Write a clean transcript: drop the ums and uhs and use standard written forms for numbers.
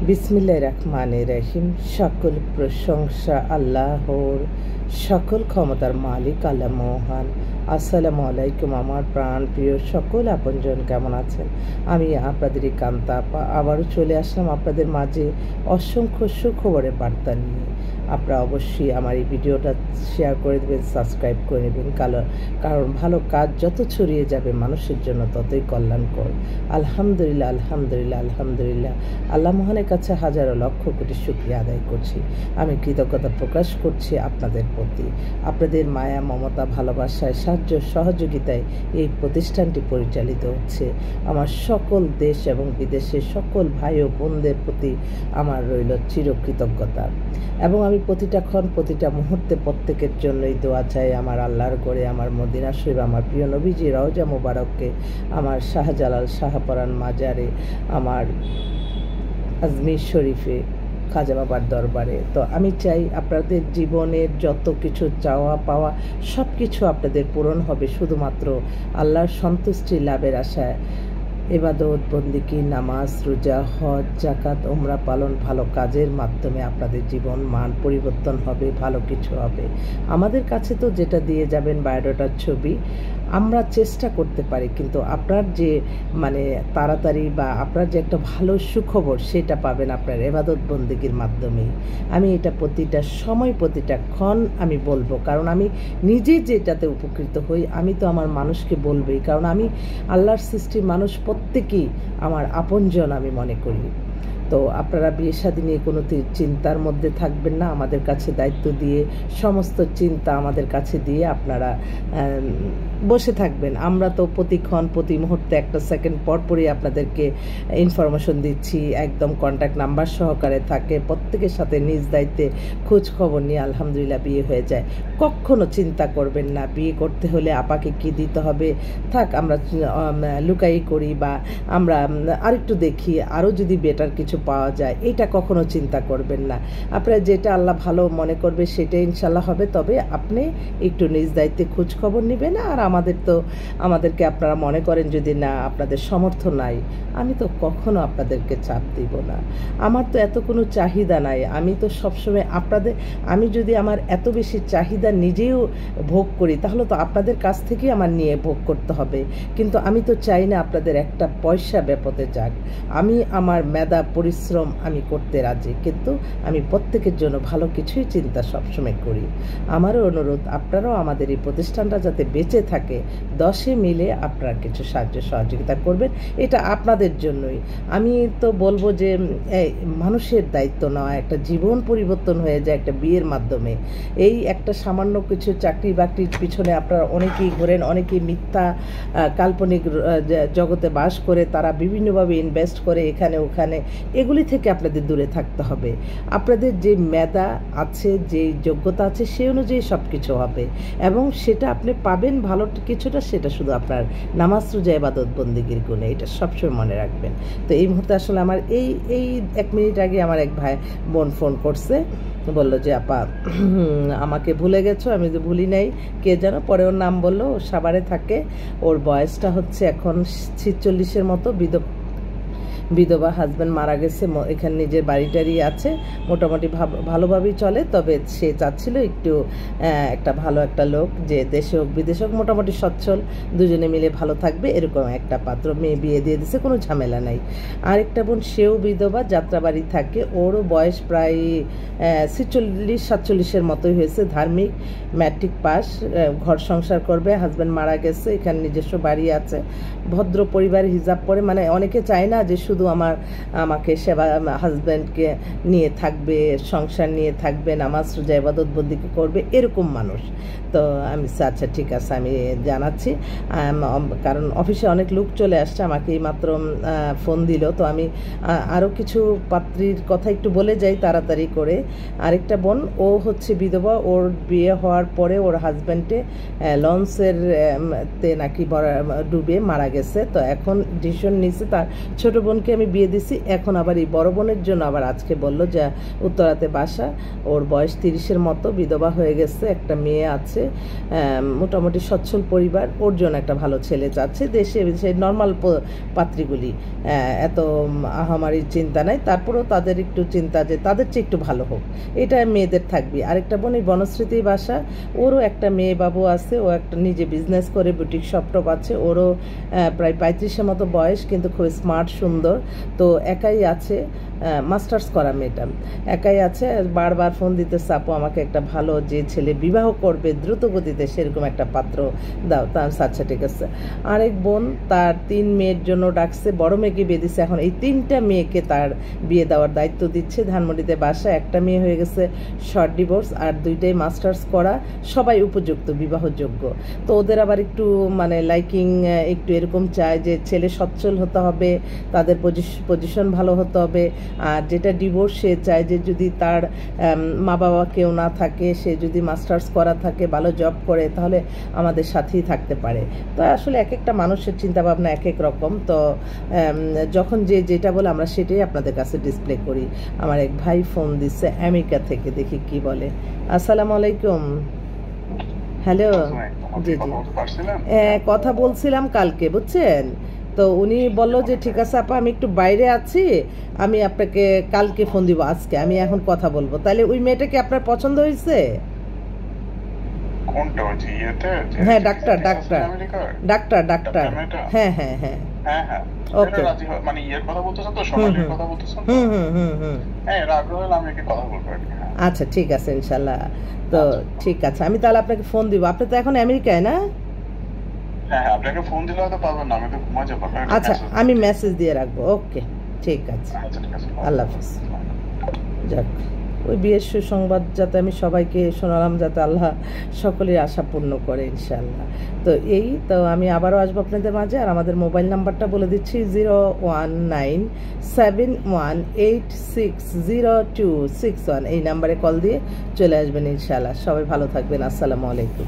বিসমিল্লাহির রহমানির রহিম। সকল প্রশংসা আল্লাহর, সকল ক্ষমতার মালিক আল্লাহ মহান। আসসালামু আলাইকুম আমার প্রাণ প্রিয় সকল আপনজন, কেমন আছেন? আমি আপনাদেরই কান্তা আপা আবারও চলে আসলাম আপনাদের মাঝে অসংখ্য সুখবরের বার্তা নিয়ে। আপনারা অবশ্যই আমার এই ভিডিওটা শেয়ার করে দেবেন, সাবস্ক্রাইব করে নেবেন, কারণ ভালো কাজ যত ছড়িয়ে যাবে মানুষের জন্য ততই কল্যাণকর। আলহামদুলিল্লাহ, আলহামদুলিল্লাহ, আলহামদুলিল্লাহ। আল্লাহ মহানের কাছে হাজারো লক্ষ কোটি শুকরিয়া আদায় করছি। আমি কৃতজ্ঞতা প্রকাশ করছি আপনাদের প্রতি। আপনাদের মায়া, মমতা, ভালোবাসায়, সাহায্য সহযোগিতায় এই প্রতিষ্ঠানটি পরিচালিত হচ্ছে। আমার সকল দেশ এবং বিদেশের সকল ভাই ও বোনদের প্রতি আমার রইল চিরকৃতজ্ঞতা, এবং আমি প্রতিটা ক্ষণ প্রতিটা মুহূর্তে প্রত্যেকের জন্যই দোয়া চাই। আমার আল্লাহর গড়ে, আমার মদিনা শরীফ, আমার প্রিয় নবীজি রওজা মুবারককে, আমার শাহজালাল শাহপরান মাজারে, আমার আজমির শরীফে, খাজা বাবার দরবারে। তো আমি চাই আপনাদের জীবনের যত কিছু চাওয়া পাওয়া সব কিছু আপনাদের পূরণ হবে শুধুমাত্র আল্লাহর সন্তুষ্টি লাভের আশায়। ইবাদত, বন্দিকি, নামাজ, রোজা, হজ, জাকাত, ওমরা পালন, ভালো কাজের মাধ্যমে আপনাদের জীবন মান পরিবর্তন হবে, ভালো কিছু হবে। আমাদের কাছে তো যেটা দিয়ে যাবেন বায়োডাটার ছবি, আমরা চেষ্টা করতে পারি, কিন্তু আপনার যে তাড়াতাড়ি বা আপনার যে একটা ভালো সুখবর সেটা পাবেন আপনার ইবাদত বন্দিগির মাধ্যমেই। আমি এটা প্রতিটা সময় প্রতিটা ক্ষণ আমি বলবো, কারণ আমি নিজে যেটাতে উপকৃত হই আমি তো আমার মানুষকে বলবই, কারণ আমি আল্লাহর সৃষ্টির মানুষ প্রত্যেকেই আমার আপনজন আমি মনে করি। তো আপনারা বিয়ে শাদী নিয়ে কোনো চিন্তার মধ্যে থাকবেন না। আমাদের কাছে দায়িত্ব দিয়ে সমস্ত চিন্তা আমাদের কাছে দিয়ে আপনারা বসে থাকবেন। আমরা তো প্রতিক্ষণ প্রতি মুহূর্তে একটা সেকেন্ড পর পরই আপনাদেরকে ইনফরমেশন দিচ্ছি, একদম কন্ট্যাক্ট নাম্বার সহকারে থাকে। প্রত্যেকের সাথে নিজ দায়িত্বে খোঁজ খবর নিয়ে আলহামদুলিল্লাহ বিয়ে হয়ে যায়। কখনো চিন্তা করবেন না বিয়ে করতে হলে আপাকে কি দিতে হবে, থাক আমরা লুকাই করি বা আমরা আরেকটু দেখি আরও যদি বেটার কিছু পাওয়া যায়, এটা কখনো চিন্তা করবেন না। আপনারা যেটা আল্লাহ ভালো মনে করবে সেটাই ইনশাল্লাহ হবে। তবে আপনি একটু নিজ দায়িত্বে খোঁজ খবর নেবেন। আর আমাদেরকে আপনারা মনে করেন যদি না আপনাদের সামর্থ্য নাই, আমি তো কখনো আপনাদেরকে চাপ দিব না। আমার তো এত কোনো চাহিদা নাই। আমি তো সবসময় আমি যদি আমার এত বেশি চাহিদা নিজেও ভোগ করি তাহলে তো আপনাদের কাছ থেকেই আমার নিয়ে ভোগ করতে হবে। কিন্তু আমি তো চাই না আপনাদের একটা পয়সা বেপথে যাক। আমি আমার মেধা পরিশ্রম আমি করতে রাজি, কিন্তু আমি প্রত্যেকের জন্য ভালো কিছুই চিন্তা সবসময় করি। আমারও অনুরোধ আপনারাও আমাদের এই প্রতিষ্ঠানটা যাতে বেঁচে থাকে 10 মিলে আপনারা কিছু সাহায্য সহযোগিতা করবেন, এটা আপনাদের জন্যই। আমি তো বলবো যে মানুষের দায়িত্ব নেওয়া, একটা জীবন পরিবর্তন হয়ে যায় একটা বিয়ের মাধ্যমে। এই একটা সামান্য কিছু চাকরি বাকরির পিছনে আপনারা অনেকেই ঘোরেন, অনেকেই মিথ্যা কাল্পনিক জগতে বাস করে তারা বিভিন্নভাবে ইনভেস্ট করে এখানে ওখানে। এগুলি থেকে আপনাদের দূরে থাকতে হবে। আপনাদের যে মেধা আছে, যে যোগ্যতা আছে সেই অনুযায়ী সব কিছু হবে, এবং সেটা আপনি পাবেন ভালো কিছুটা, সেটা শুধু আপনার নামাজ, রোজা, ইবাদত বন্দিগির গুণে। এটা সবসময় মনে রাখবেন। তো এই মুহূর্তে আসলে আমার এই 1 মিনিট আগে আমার এক ভাই বোন ফোন করছে, বললো যে আপা আমাকে ভুলে গেছো। আমি যে ভুলি নাই, কে যেন পরে ওর নাম বললো, ও সাভারে থাকে, ওর বয়সটা হচ্ছে এখন 46-এর মতো, বিধবা, হাজব্যান্ড মারা গেছে, এখানে নিজের বাড়িটারই আছে, মোটামুটি ভালোভাবেই চলে। তবে সে চাচ্ছিল একটু একটা ভালো একটা লোক, যে দেশে হোক বিদেশে হোক মোটামুটি সচ্ছল, দুজনে মিলে ভালো থাকবে এরকম একটা পাত্র। মেয়ে বিয়ে দিয়ে দিছে, কোনো ঝামেলা নাই। আরেকটা বোন, সেও বিধবা, যাত্রাবাড়ি থাকে, ওরও বয়স প্রায় 46-47-এর মতোই হয়েছে, ধার্মিক, ম্যাট্রিক পাস, ঘর সংসার করবে, হাজব্যান্ড মারা গেছে, এখানে নিজস্ব বাড়ি আছে, ভদ্র পরিবার, হিজাব পরে। অনেকে চায় না যে শুধু আমাকে সেবা, হাজব্যান্ডকে নিয়ে থাকবে, সংসার নিয়ে থাকবে, নামাজ রোজা ইবাদত বন্দিকে করবে, এরকম মানুষ। তো আমি আচ্ছা ঠিক আছে, আমি জানাচ্ছি। কারণ অফিসে অনেক লোক চলে আসছে, আমাকে এইমাত্র ফোন দিল। তো আমি আরও কিছু পাত্রীর কথা একটু বলে যাই তাড়াতাড়ি করে। আরেকটা বোন, ও হচ্ছে বিধবা, ওর বিয়ে হওয়ার পরে ওর হাজব্যান্ডে লঞ্চের তে নাকি ডুবে মারা গেছে। তো এখন ডিসিশন নিয়েছে তার ছোট বোনকে বোনকে আমি বিয়ে দিছি, এখন আবার এই বড় বোনের জন্য আবার আজকে বলল যে উত্তরাতে বাসা, ওর বয়স 30-এর মতো, বিধবা হয়ে গেছে, একটা মেয়ে আছে, মোটামুটি সচ্ছল পরিবার, ওর জন্য একটা ভালো ছেলে চাচ্ছে। দেশে সেই নর্মাল পাত্রীগুলি, এত আহামারির চিন্তা নাই, তারপরেও তাদের একটু চিন্তা যে তাদের চেয়ে একটু ভালো হোক, এটা মেয়েদের থাকবে। আরেকটা বোন এই বনশ্রীতে বাসা, ওরও একটা মেয়ে বাবু আছে, ও একটা নিজে বিজনেস করে, বুটিক শপ টপ আছে, ওরও প্রায় 35-এর মতো বয়স, কিন্তু খুব স্মার্ট সুন্দর। তো একাই আছে, মাস্টার্স করা মেয়েটা, একাই আছে, বারবার ফোন দিতেছে আপু আমাকে একটা ভালো যে ছেলে বিবাহ করবে দ্রুত গতিতে সেরকম একটা পাত্র দাও। তা আচ্ছা ঠিক আছে। আরেক বোন তার 3 মেয়ের জন্য ডাকছে, বড় মেয়েকে বিয়ে দিচ্ছে, এখন এই 3টা মেয়েকে তার বিয়ে দেওয়ার দায়িত্ব দিচ্ছে। ধানমন্ডিতে বাসা, একটা মেয়ে হয়ে গেছে শর্ট ডিভোর্স, আর 2টাই মাস্টার্স করা, সবাই উপযুক্ত বিবাহযোগ্য। তো ওদের আবার একটু মানে লাইকিং একটু এরকম চায় যে ছেলে সচ্ছল হতে হবে, তাদের পজিশন ভালো হতে হবে। আর যেটা ডিভোর্স, সে চায় যে যদি তার মা বাবা কেউ না থাকে, সে যদি মাস্টার্স করা থাকে, ভালো জব করে, তাহলে আমাদের সাথেই থাকতে পারে। তো আসলে এক একটা মানুষের চিন্তাভাবনা এক এক রকম। তো যখন যেটা বলে আমরা সেটাই আপনাদের কাছে ডিসপ্লে করি। আমার এক ভাই ফোন দিচ্ছে আমেরিকা থেকে, দেখি কি বলে। আসসালামু আলাইকুম। হ্যালো। জি জি, কথা বলছিলাম কালকে, বুঝছেন? তো উনি বলল যে ঠিক আছে আপা, আমি একটু বাইরে আছি, আমি আপনাকে কালকে ফোন দিব, আজকে আমি এখন কথা বলবো। তাহলে ওই মেয়েটাকে আপনার পছন্দ হয়েছে? হ্যাঁ, ডাক্তার ডাক্তার ডাক্তার ডাক্তার, হ্যাঁ হ্যাঁ হ্যাঁ, ওকে। আচ্ছা ঠিক আছে ইনশাল্লাহ। তো ঠিক আছে, আমি তাহলে আপনাকে ফোন দিব। আপনি তো এখন আমেরিকায় না? আচ্ছা, আমি মেসেজ দিয়ে রাখবো। ওকে, ঠিক আছে, আল্লাহ হাফিজ। যাক, ওই বিয়ের সুসংবাদ যাতে আমি সবাইকে শোনালাম, যাতে আল্লাহ সকলের আশা পূর্ণ করে ইনশাআল্লাহ। তো এই তো আমি আবারও আসবো আপনাদের মাঝে। আর আমাদের মোবাইল নাম্বারটা বলে দিচ্ছি, 01971860261। এই নাম্বারে কল দিয়ে চলে আসবেন ইনশাআল্লাহ। সবাই ভালো থাকবেন। আসসালামু আলাইকুম।